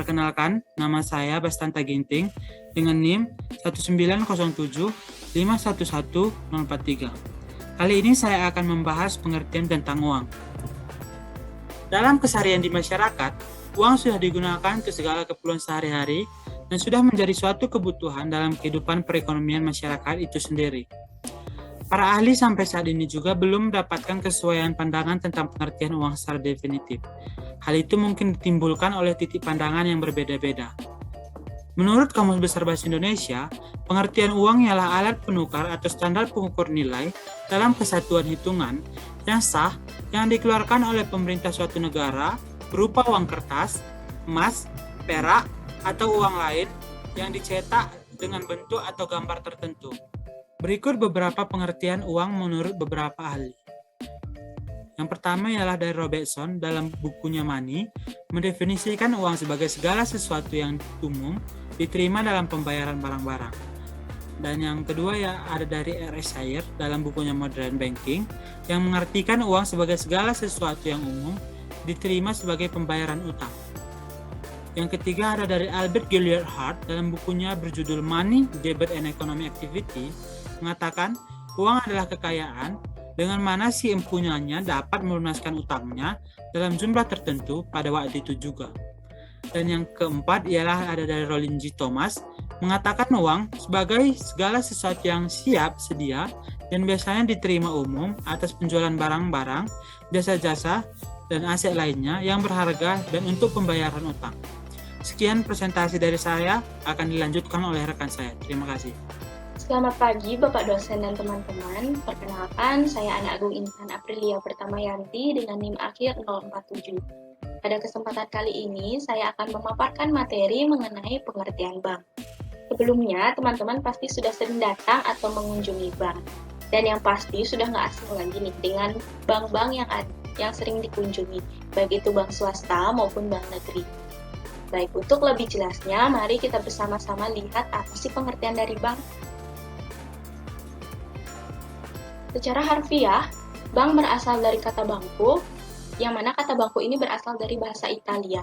Perkenalkan, nama saya Bastanta Ginting dengan NIM 19075111043. Kali ini saya akan membahas pengertian tentang uang. Dalam keseharian di masyarakat, uang sudah digunakan untuk segala keperluan sehari-hari dan sudah menjadi suatu kebutuhan dalam kehidupan perekonomian masyarakat itu sendiri. Para ahli sampai saat ini juga belum mendapatkan kesesuaian pandangan tentang pengertian uang secara definitif. Hal itu mungkin ditimbulkan oleh titik pandangan yang berbeda-beda. Menurut Kamus Besar Bahasa Indonesia, pengertian uang ialah alat penukar atau standar pengukur nilai dalam kesatuan hitungan yang sah yang dikeluarkan oleh pemerintah suatu negara berupa uang kertas, emas, perak, atau uang lain yang dicetak dengan bentuk atau gambar tertentu. Berikut beberapa pengertian uang menurut beberapa ahli. Yang pertama ialah dari Robertson dalam bukunya Money, mendefinisikan uang sebagai segala sesuatu yang umum diterima dalam pembayaran barang-barang. Dan yang kedua ya ada dari R.S. Shire dalam bukunya Modern Banking, yang mengartikan uang sebagai segala sesuatu yang umum diterima sebagai pembayaran utang. Yang ketiga ada dari Albert Gilliard Hart dalam bukunya berjudul Money, Debit and Economic Activity, mengatakan uang adalah kekayaan dengan mana si empunyanya dapat melunaskan utangnya dalam jumlah tertentu pada waktu itu juga. Dan yang keempat ialah ada dari Rollin G. Thomas, mengatakan uang sebagai segala sesuatu yang siap sedia dan biasanya diterima umum atas penjualan barang-barang, jasa-jasa, dan aset lainnya yang berharga dan untuk pembayaran utang. Sekian presentasi dari saya, akan dilanjutkan oleh rekan saya. Terima kasih. Selamat pagi Bapak dosen dan teman-teman. Perkenalkan, saya Anak Agung Intan Aprilia Pertamayanti dengan NIM akhir 047. Pada kesempatan kali ini, saya akan memaparkan materi mengenai pengertian bank. Sebelumnya, teman-teman pasti sudah sering datang atau mengunjungi bank. Dan yang pasti sudah nggak asing lagi nih dengan bank-bank yang sering dikunjungi, baik itu bank swasta maupun bank negeri. Baik, untuk lebih jelasnya, mari kita bersama-sama lihat apa sih pengertian dari bank. Secara harfiah, bank berasal dari kata bangku, yang mana kata bangku ini berasal dari bahasa Italia,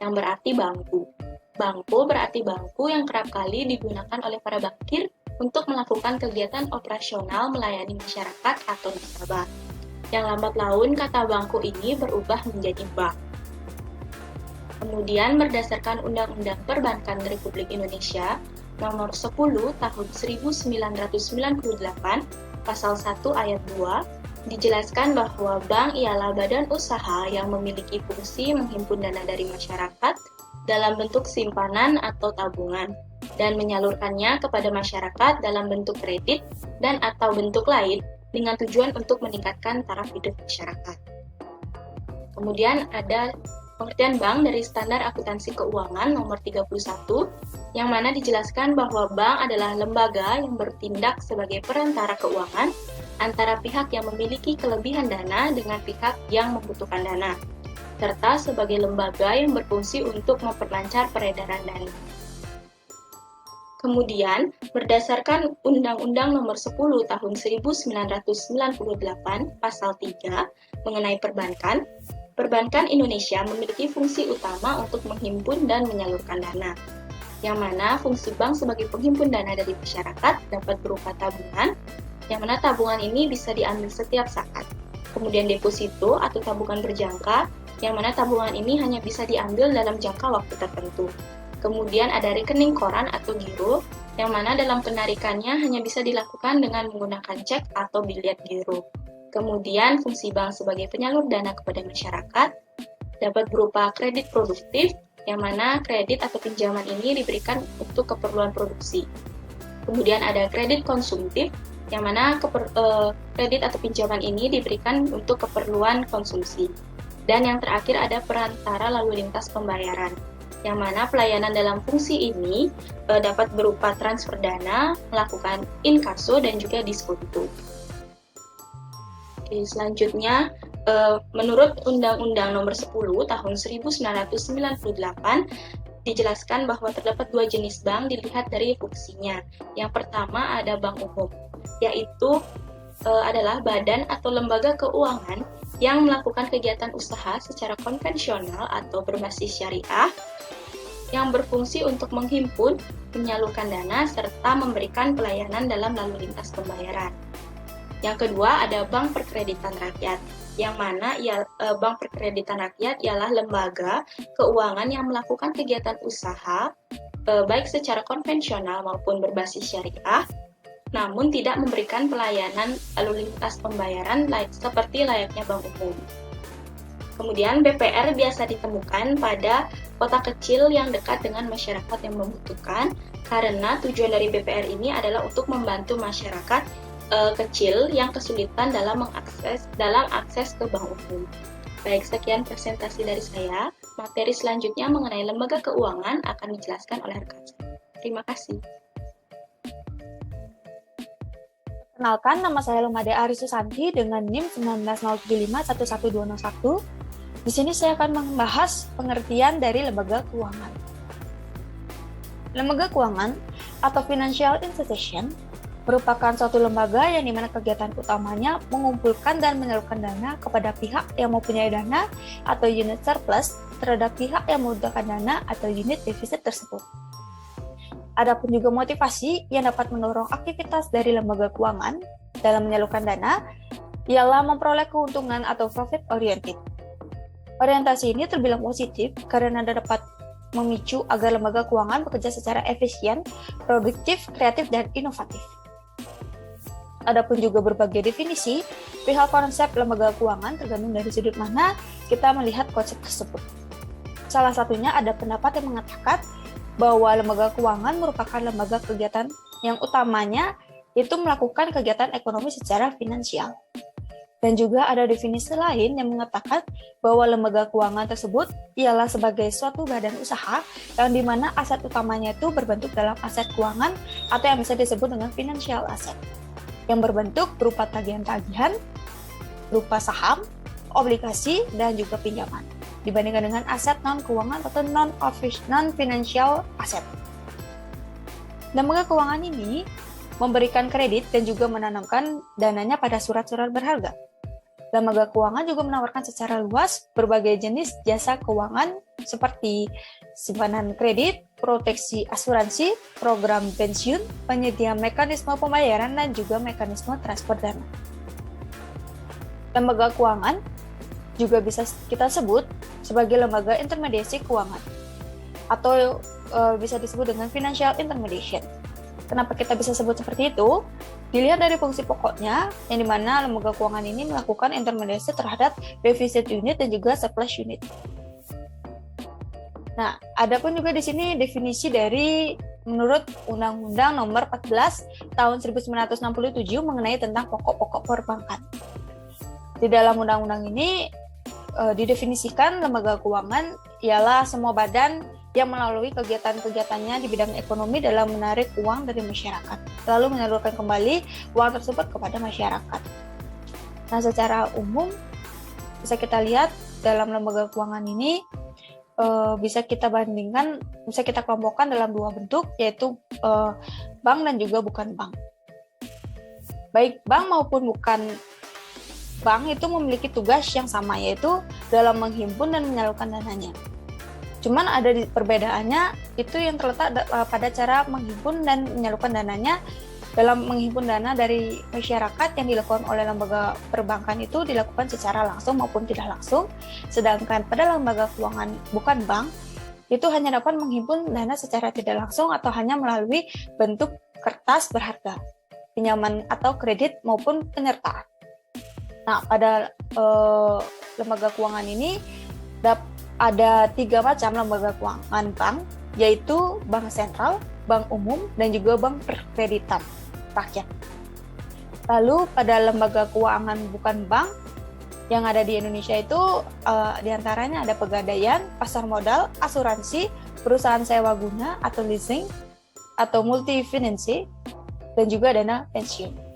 yang berarti bangku. Bangku berarti bangku yang kerap kali digunakan oleh para bankir untuk melakukan kegiatan operasional melayani masyarakat atau nasabah. Yang lambat laun kata bangku ini berubah menjadi bank. Kemudian berdasarkan Undang-Undang Perbankan Republik Indonesia Nomor 10 Tahun 1998, Pasal 1 Ayat 2, dijelaskan bahwa bank ialah badan usaha yang memiliki fungsi menghimpun dana dari masyarakat dalam bentuk simpanan atau tabungan dan menyalurkannya kepada masyarakat dalam bentuk kredit dan atau bentuk lain dengan tujuan untuk meningkatkan taraf hidup masyarakat. Kemudian ada pengertian bank dari Standar Akuntansi Keuangan Nomor 31, yang mana dijelaskan bahwa bank adalah lembaga yang bertindak sebagai perantara keuangan antara pihak yang memiliki kelebihan dana dengan pihak yang membutuhkan dana, serta sebagai lembaga yang berfungsi untuk memperlancar peredaran dana. Kemudian, berdasarkan Undang-Undang Nomor 10 Tahun 1998, Pasal 3, mengenai perbankan, Perbankan Indonesia memiliki fungsi utama untuk menghimpun dan menyalurkan dana, yang mana fungsi bank sebagai penghimpun dana dari masyarakat dapat berupa tabungan, yang mana tabungan ini bisa diambil setiap saat. Kemudian deposito atau tabungan berjangka, yang mana tabungan ini hanya bisa diambil dalam jangka waktu tertentu. Kemudian ada rekening koran atau giro, yang mana dalam penarikannya hanya bisa dilakukan dengan menggunakan cek atau biliet giro. Kemudian, fungsi bank sebagai penyalur dana kepada masyarakat dapat berupa kredit produktif, yang mana kredit atau pinjaman ini diberikan untuk keperluan produksi. Kemudian ada kredit konsumtif, yang mana kredit atau pinjaman ini diberikan untuk keperluan konsumsi. Dan yang terakhir ada perantara lalu lintas pembayaran, yang mana pelayanan dalam fungsi ini dapat berupa transfer dana, melakukan inkaso, dan juga diskonto. Oke, selanjutnya, menurut Undang-Undang Nomor 10 Tahun 1998, dijelaskan bahwa terdapat dua jenis bank dilihat dari fungsinya. Yang pertama ada bank umum, yaitu adalah badan atau lembaga keuangan yang melakukan kegiatan usaha secara konvensional atau berbasis syariah yang berfungsi untuk menghimpun, menyalurkan dana, serta memberikan pelayanan dalam lalu lintas pembayaran. Yang kedua ada Bank Perkreditan Rakyat, yang mana Bank Perkreditan Rakyat ialah lembaga keuangan yang melakukan kegiatan usaha baik secara konvensional maupun berbasis syariah, namun tidak memberikan pelayanan lalu lintas pembayaran seperti layaknya bank umum. Kemudian BPR biasa ditemukan pada kota kecil yang dekat dengan masyarakat yang membutuhkan, karena tujuan dari BPR ini adalah untuk membantu masyarakat kecil yang kesulitan dalam akses ke bank umum. Baik, sekian presentasi dari saya. Materi selanjutnya mengenai lembaga keuangan akan dijelaskan oleh rekan saya. Terima kasih. Perkenalkan, nama saya Lumade Ari Susanti dengan NIM 190751121. Di sini saya akan membahas pengertian dari lembaga keuangan. Lembaga keuangan atau financial institution merupakan suatu lembaga yang dimana kegiatan utamanya mengumpulkan dan menyalurkan dana kepada pihak yang mempunyai dana atau unit surplus terhadap pihak yang membutuhkan dana atau unit defisit tersebut. Adapun juga motivasi yang dapat mendorong aktivitas dari lembaga keuangan dalam menyalurkan dana ialah memperoleh keuntungan atau profit oriented. Orientasi ini terbilang positif karena dapat memicu agar lembaga keuangan bekerja secara efisien, produktif, kreatif, dan inovatif. Adapun juga berbagai definisi, perihal konsep lembaga keuangan tergantung dari sudut mana kita melihat konsep tersebut. Salah satunya ada pendapat yang mengatakan bahwa lembaga keuangan merupakan lembaga kegiatan yang utamanya itu melakukan kegiatan ekonomi secara finansial. Dan juga ada definisi lain yang mengatakan bahwa lembaga keuangan tersebut ialah sebagai suatu badan usaha yang dimana aset utamanya itu berbentuk dalam aset keuangan atau yang bisa disebut dengan financial asset, yang berbentuk berupa tagihan-tagihan, berupa saham, obligasi, dan juga pinjaman, dibandingkan dengan aset non-keuangan atau non-financial asset. Lembaga keuangan ini memberikan kredit dan juga menanamkan dananya pada surat-surat berharga. Lembaga keuangan juga menawarkan secara luas berbagai jenis jasa keuangan seperti simpanan kredit, proteksi asuransi, program pensiun, penyedia mekanisme pembayaran, dan juga mekanisme transfer dana. Lembaga keuangan juga bisa kita sebut sebagai lembaga intermediasi keuangan atau bisa disebut dengan financial intermediation. Kenapa kita bisa sebut seperti itu? Dilihat dari fungsi pokoknya, yang dimana lembaga keuangan ini melakukan intermediasi terhadap defisit unit dan juga surplus unit. Nah, ada pun juga di sini definisi dari menurut Undang-Undang Nomor 14 Tahun 1967 mengenai tentang pokok-pokok perbankan. Di dalam undang-undang ini didefinisikan lembaga keuangan ialah semua badan yang melalui kegiatan-kegiatannya di bidang ekonomi dalam menarik uang dari masyarakat, lalu menyalurkan kembali uang tersebut kepada masyarakat. Nah, secara umum bisa kita lihat dalam lembaga keuangan ini bisa kita bandingkan, bisa kita kelompokkan dalam dua bentuk, yaitu bank dan juga bukan bank. Baik bank maupun bukan bank itu memiliki tugas yang sama, yaitu dalam menghimpun dan menyalurkan dananya. Cuman ada perbedaannya itu yang terletak pada cara menghimpun dan menyalurkan dananya. Dalam menghimpun dana dari masyarakat yang dilakukan oleh lembaga perbankan itu dilakukan secara langsung maupun tidak langsung. Sedangkan pada lembaga keuangan bukan bank itu hanya dapat menghimpun dana secara tidak langsung atau hanya melalui bentuk kertas berharga, pinjaman atau kredit maupun penyertaan. Nah, pada lembaga keuangan ini ada 3 macam lembaga keuangan bank, yaitu bank sentral, bank umum, dan juga bank perkreditan rakyat. Lalu pada lembaga keuangan bukan bank yang ada di Indonesia itu diantaranya ada pegadaian, pasar modal, asuransi, perusahaan sewa guna atau leasing, atau multifinansi, dan juga dana pensiun.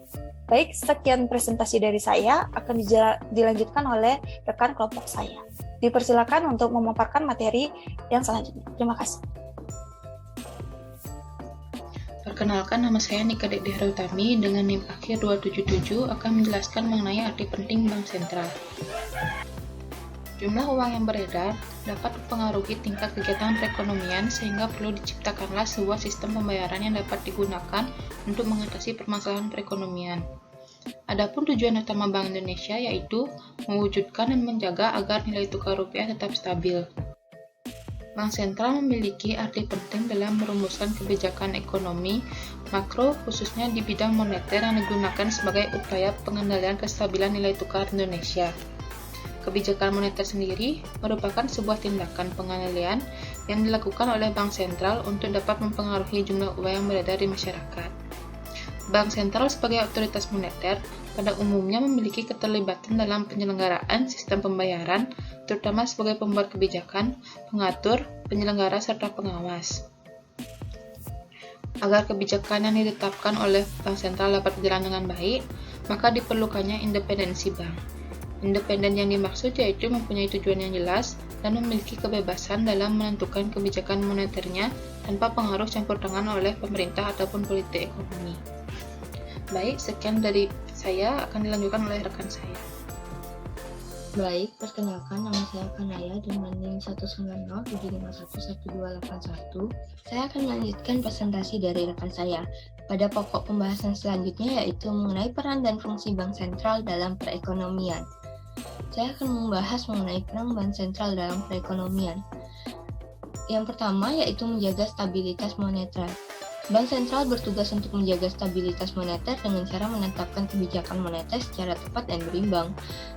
Baik, sekian presentasi dari saya, akan dilanjutkan oleh rekan kelompok saya. Dipersilakan untuk memaparkan materi yang selanjutnya. Terima kasih. Perkenalkan, nama saya Nika Dedehra Utami dengan NIM akhir 277 akan menjelaskan mengenai arti penting bank sentral. Jumlah uang yang beredar dapat mempengaruhi tingkat kegiatan perekonomian sehingga perlu diciptakanlah sebuah sistem pembayaran yang dapat digunakan untuk mengatasi permasalahan perekonomian. Adapun tujuan utama Bank Indonesia yaitu mewujudkan dan menjaga agar nilai tukar rupiah tetap stabil. Bank sentral memiliki arti penting dalam merumuskan kebijakan ekonomi makro khususnya di bidang moneter yang digunakan sebagai upaya pengendalian kestabilan nilai tukar Indonesia. Kebijakan moneter sendiri merupakan sebuah tindakan pengendalian yang dilakukan oleh bank sentral untuk dapat mempengaruhi jumlah uang yang beredar di masyarakat. Bank sentral sebagai otoritas moneter pada umumnya memiliki keterlibatan dalam penyelenggaraan sistem pembayaran, terutama sebagai pembuat kebijakan, pengatur, penyelenggara, serta pengawas. Agar kebijakan yang ditetapkan oleh bank sentral dapat berjalan dengan baik, maka diperlukannya independensi bank. Independen yang dimaksud yaitu mempunyai tujuan yang jelas dan memiliki kebebasan dalam menentukan kebijakan moneternya tanpa pengaruh campur tangan oleh pemerintah ataupun politik ekonomi. Baik, sekian dari saya, akan dilanjutkan oleh rekan saya. Baik, perkenalkan nama saya Kanaya dengan NIM 19075111281. Saya akan melanjutkan presentasi dari rekan saya. Pada pokok pembahasan selanjutnya yaitu mengenai peran dan fungsi bank sentral dalam perekonomian. Saya akan membahas mengenai peran bank sentral dalam perekonomian. Yang pertama yaitu menjaga stabilitas moneter. Bank sentral bertugas untuk menjaga stabilitas moneter dengan cara menetapkan kebijakan moneter secara tepat dan berimbang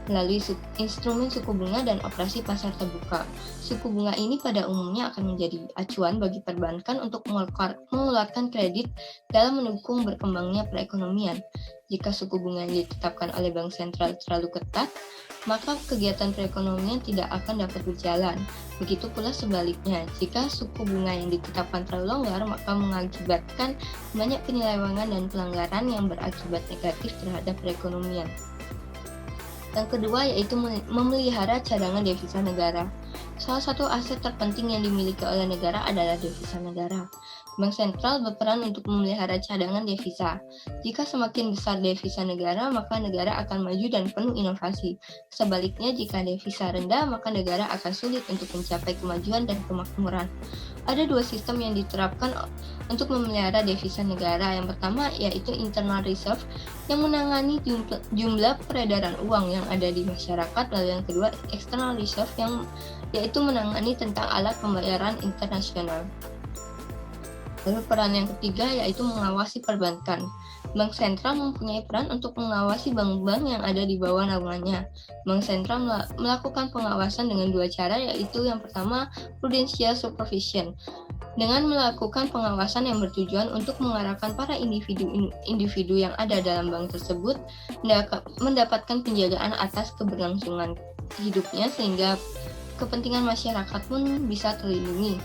melalui instrumen suku bunga dan operasi pasar terbuka. Suku bunga ini pada umumnya akan menjadi acuan bagi perbankan untuk mengeluarkan kredit dalam mendukung berkembangnya perekonomian. Jika suku bunga yang ditetapkan oleh bank sentral terlalu ketat, maka kegiatan perekonomian tidak akan dapat berjalan. Begitu pula sebaliknya, jika suku bunga yang ditetapkan terlalu longgar, maka mengakibatkan banyak penyelewengan dan pelanggaran yang berakibat negatif terhadap perekonomian. Yang kedua yaitu memelihara cadangan devisa negara. Salah satu aset terpenting yang dimiliki oleh negara adalah devisa negara. Bank sentral berperan untuk memelihara cadangan devisa. Jika semakin besar devisa negara, maka negara akan maju dan penuh inovasi. Sebaliknya, jika devisa rendah, maka negara akan sulit untuk mencapai kemajuan dan kemakmuran. Ada dua sistem yang diterapkan untuk memelihara devisa negara. Yang pertama yaitu internal reserve yang menangani jumlah peredaran uang yang ada di masyarakat, lalu yang kedua external reserve yang yaitu menangani tentang alat pembayaran internasional. Lalu peran yang ketiga yaitu mengawasi perbankan. Bank sentral mempunyai peran untuk mengawasi bank-bank yang ada di bawah naungannya. Bank sentral melakukan pengawasan dengan dua cara, yaitu yang pertama prudential supervision, dengan melakukan pengawasan yang bertujuan untuk mengarahkan para individu yang ada dalam bank tersebut mendapatkan penjagaan atas keberlangsungan hidupnya sehingga kepentingan masyarakat pun bisa terlindungi.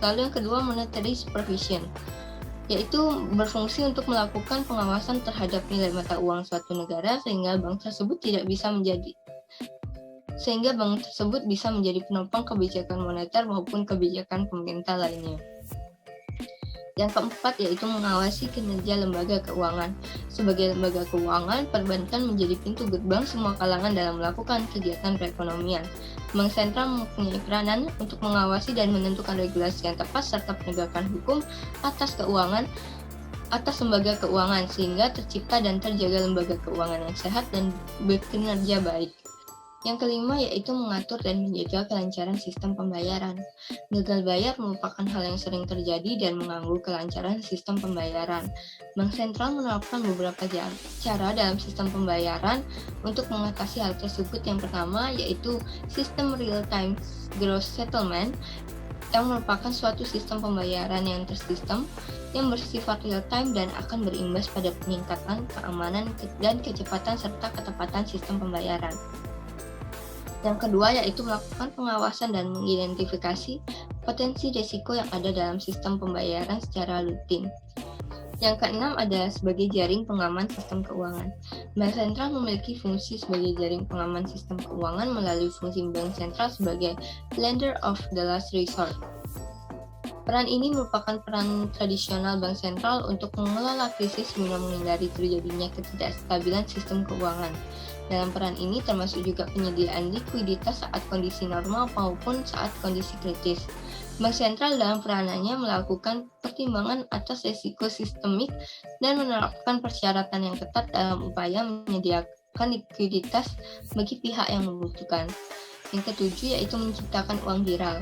Lalu yang kedua monetary supervision, yaitu berfungsi untuk melakukan pengawasan terhadap nilai mata uang suatu negara sehingga bank tersebut bisa menjadi penopang kebijakan moneter maupun kebijakan pemerintah lainnya. Yang keempat yaitu mengawasi kinerja lembaga keuangan. Sebagai lembaga keuangan, perbankan menjadi pintu gerbang semua kalangan dalam melakukan kegiatan perekonomian. Bank sentral mempunyai peranan untuk mengawasi dan menentukan regulasi yang tepat serta penegakan hukum atas lembaga keuangan sehingga tercipta dan terjaga lembaga keuangan yang sehat dan berkinerja baik. Yang kelima yaitu mengatur dan menjaga kelancaran sistem pembayaran. Gagal bayar merupakan hal yang sering terjadi dan mengganggu kelancaran sistem pembayaran. Bank sentral menerapkan beberapa cara dalam sistem pembayaran untuk mengatasi hal tersebut. Yang pertama yaitu sistem real-time gross settlement yang merupakan suatu sistem pembayaran yang tersistem yang bersifat real-time dan akan berimbas pada peningkatan keamanan dan kecepatan serta ketepatan sistem pembayaran. Yang kedua yaitu melakukan pengawasan dan mengidentifikasi potensi risiko yang ada dalam sistem pembayaran secara rutin. Yang keenam adalah sebagai jaring pengaman sistem keuangan. Bank sentral memiliki fungsi sebagai jaring pengaman sistem keuangan melalui fungsi bank sentral sebagai lender of the last resort. Peran ini merupakan peran tradisional bank sentral untuk mengelola krisis guna menghindari terjadinya ketidakstabilan sistem keuangan. Dalam peran ini termasuk juga penyediaan likuiditas saat kondisi normal maupun saat kondisi kritis. Bank sentral dalam peranannya melakukan pertimbangan atas risiko sistemik dan menerapkan persyaratan yang ketat dalam upaya menyediakan likuiditas bagi pihak yang membutuhkan. Yang ketujuh yaitu menciptakan uang viral.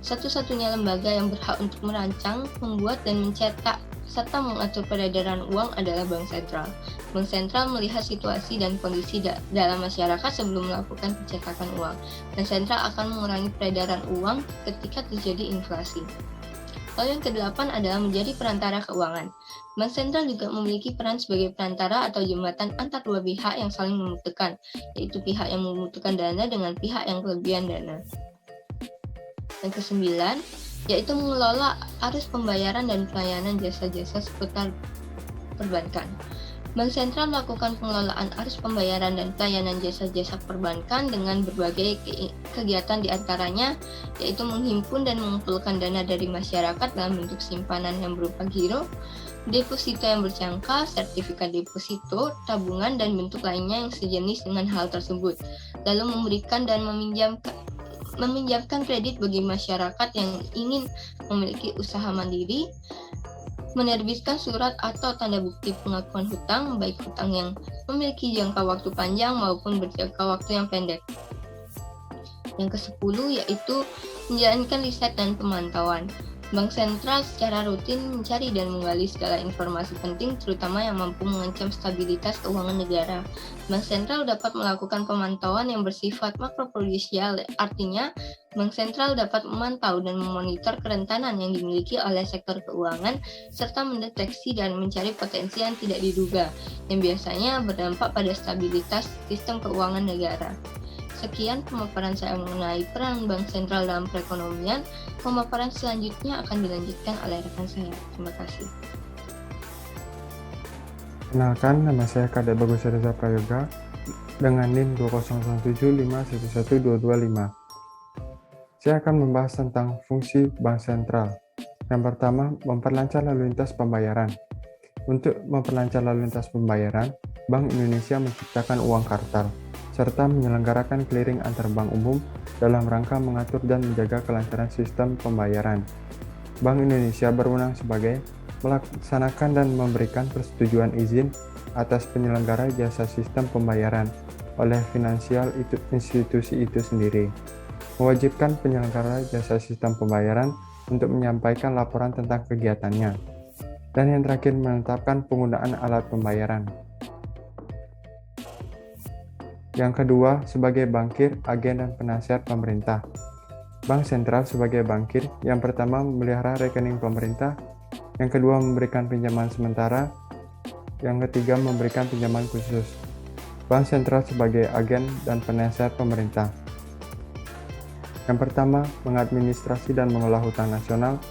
Satu-satunya lembaga yang berhak untuk merancang, membuat, dan mencetak serta mengatur peredaran uang adalah Bank Sentral. Bank Sentral melihat situasi dan kondisi dalam masyarakat sebelum melakukan pencetakan uang. Bank Sentral akan mengurangi peredaran uang ketika terjadi inflasi. Lalu yang kedelapan adalah menjadi perantara keuangan. Bank sentral juga memiliki peran sebagai perantara atau jembatan antar dua pihak yang saling membutuhkan, yaitu pihak yang membutuhkan dana dengan pihak yang kelebihan dana. Yang kesembilan, yaitu mengelola arus pembayaran dan pelayanan jasa-jasa seputar perbankan. Bank sentral melakukan pengelolaan arus pembayaran dan pelayanan jasa-jasa perbankan dengan berbagai kegiatan diantaranya, yaitu menghimpun dan mengumpulkan dana dari masyarakat dalam bentuk simpanan yang berupa giro, deposito yang berjangka, sertifikat deposito, tabungan, dan bentuk lainnya yang sejenis dengan hal tersebut, lalu memberikan dan meminjamkan kredit bagi masyarakat yang ingin memiliki usaha mandiri, menerbitkan surat atau tanda bukti pengakuan hutang, baik hutang yang memiliki jangka waktu panjang maupun berjangka waktu yang pendek. Yang ke-10 yaitu menjalankan riset dan pemantauan. Bank sentral secara rutin mencari dan menggali segala informasi penting terutama yang mampu mengancam stabilitas keuangan negara. Bank sentral dapat melakukan pemantauan yang bersifat makroprudensial, artinya Bank sentral dapat memantau dan memonitor kerentanan yang dimiliki oleh sektor keuangan serta mendeteksi dan mencari potensi yang tidak diduga yang biasanya berdampak pada stabilitas sistem keuangan negara. Sekian pemaparan saya mengenai peran Bank Sentral dalam perekonomian. Pemaparan selanjutnya akan dilanjutkan oleh rekan saya. Terima kasih. Kenalkan, nama saya Kadek Bagus Reza Prayoga dengan NIM 20075111225. Saya akan membahas tentang fungsi Bank Sentral. Yang pertama, memperlancar lalu lintas pembayaran. Untuk memperlancar lalu lintas pembayaran, Bank Indonesia menciptakan uang kartal serta menyelenggarakan clearing antar bank umum dalam rangka mengatur dan menjaga kelancaran sistem pembayaran. Bank Indonesia berwenang sebagai melaksanakan dan memberikan persetujuan izin atas penyelenggara jasa sistem pembayaran oleh finansial institusi itu sendiri, mewajibkan penyelenggara jasa sistem pembayaran untuk menyampaikan laporan tentang kegiatannya, dan yang terakhir menetapkan penggunaan alat pembayaran. Yang kedua, sebagai bankir, agen, dan penasihat pemerintah. Bank sentral sebagai bankir, yang pertama memelihara rekening pemerintah, yang kedua memberikan pinjaman sementara, yang ketiga memberikan pinjaman khusus. Bank sentral sebagai agen dan penasihat pemerintah. Yang pertama, mengadministrasi dan mengelola hutang nasional,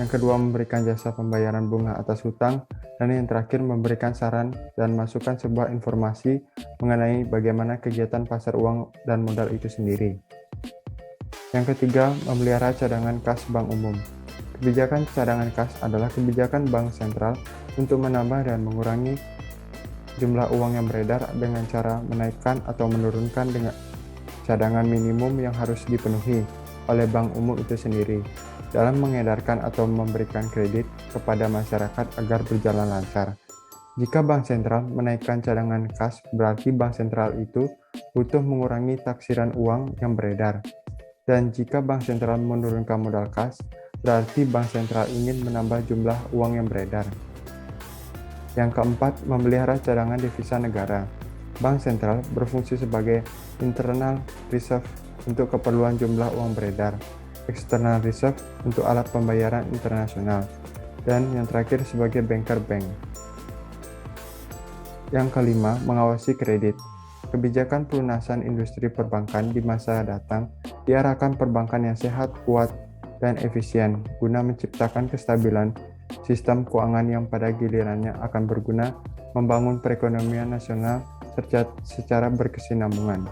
yang kedua memberikan jasa pembayaran bunga atas hutang, dan yang terakhir memberikan saran dan masukan sebuah informasi mengenai bagaimana kegiatan pasar uang dan modal itu sendiri. Yang ketiga, memelihara cadangan kas bank umum. Kebijakan cadangan kas adalah kebijakan bank sentral untuk menambah dan mengurangi jumlah uang yang beredar dengan cara menaikkan atau menurunkan dengan cadangan minimum yang harus dipenuhi oleh bank umum itu sendiri dalam mengedarkan atau memberikan kredit kepada masyarakat agar berjalan lancar. Jika bank sentral menaikkan cadangan kas, berarti bank sentral itu butuh mengurangi taksiran uang yang beredar. Dan jika bank sentral menurunkan modal kas, berarti bank sentral ingin menambah jumlah uang yang beredar. Yang keempat, memelihara cadangan devisa negara. Bank sentral berfungsi sebagai internal reserve untuk keperluan jumlah uang beredar, external reserve untuk alat pembayaran internasional, dan yang terakhir sebagai banker bank. Yang kelima, mengawasi kredit. Kebijakan pelunasan industri perbankan di masa datang diarahkan perbankan yang sehat, kuat, dan efisien guna menciptakan kestabilan sistem keuangan yang pada gilirannya akan berguna membangun perekonomian nasional secara berkesinambungan.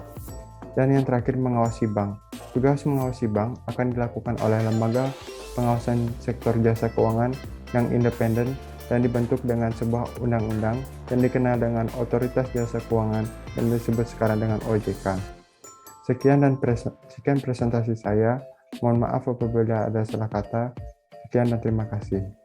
Dan yang terakhir, mengawasi bank. Tugas mengawasi bank akan dilakukan oleh lembaga pengawasan sektor jasa keuangan yang independen dan dibentuk dengan sebuah undang-undang yang dikenal dengan Otoritas Jasa Keuangan yang disebut sekarang dengan OJK. Sekian presentasi saya. Mohon maaf apabila ada salah kata. Sekian dan terima kasih.